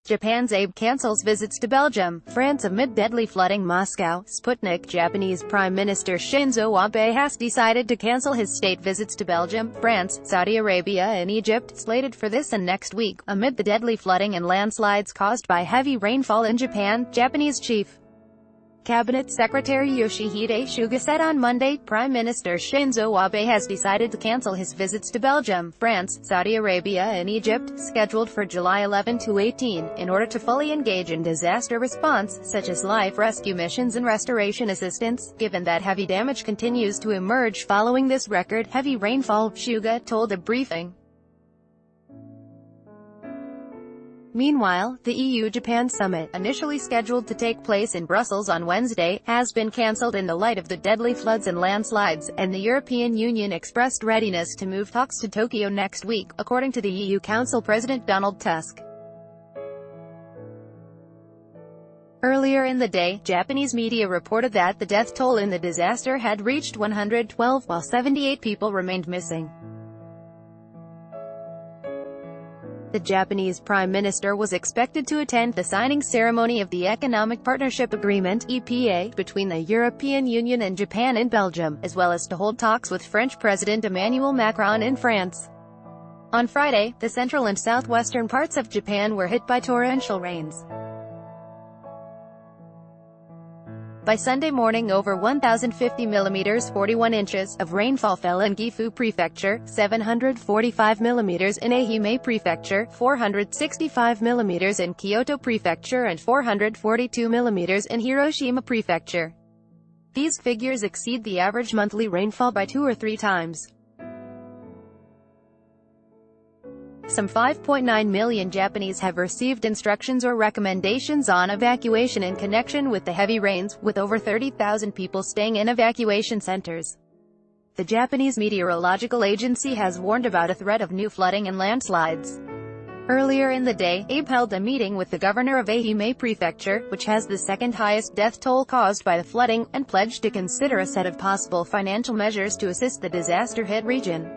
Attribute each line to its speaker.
Speaker 1: Japan's Abe cancels visits to Belgium, France amid deadly flooding. Moscow, Sputnik. Japanese Prime Minister Shinzo Abe has decided to cancel his state visits to Belgium, France, Saudi Arabia and Egypt, slated for this and next week, amid the deadly flooding and landslides caused by heavy rainfall in Japan. Japanese Chief Cabinet Secretary Yoshihide Suga said on Monday, Prime Minister Shinzo Abe has decided to cancel his visits to Belgium, France, Saudi Arabia and Egypt, scheduled for July 11 to 18, in order to fully engage in disaster response, such as life rescue missions and restoration assistance, given that heavy damage continues to emerge following this record-heavy rainfall, Suga told a briefing. Meanwhile, the EU-Japan summit, initially scheduled to take place in Brussels on Wednesday, has been cancelled in the light of the deadly floods and landslides, and the European Union expressed readiness to move talks to Tokyo next week, according to the EU Council President Donald Tusk. Earlier in the day, Japanese media reported that the death toll in the disaster had reached 112, while 78 people remained missing. The Japanese Prime Minister was expected to attend the signing ceremony of the Economic Partnership Agreement (EPA) between the European Union and Japan in Belgium, as well as to hold talks with French President Emmanuel Macron in France. On Friday, the central and southwestern parts of Japan were hit by torrential rains. By Sunday morning, over 1,050 mm 41 inches of rainfall fell in Gifu Prefecture, 745 mm in Ehime Prefecture, 465 mm in Kyoto Prefecture and 442 mm in Hiroshima Prefecture. These figures exceed the average monthly rainfall by 2 or 3 times. Some 5.9 million Japanese have received instructions or recommendations on evacuation in connection with the heavy rains, with over 30,000 people staying in evacuation centers. The Japanese Meteorological Agency has warned about a threat of new flooding and landslides. Earlier in the day, Abe held a meeting with the governor of Ehime Prefecture, which has the second highest death toll caused by the flooding, and pledged to consider a set of possible financial measures to assist the disaster-hit region.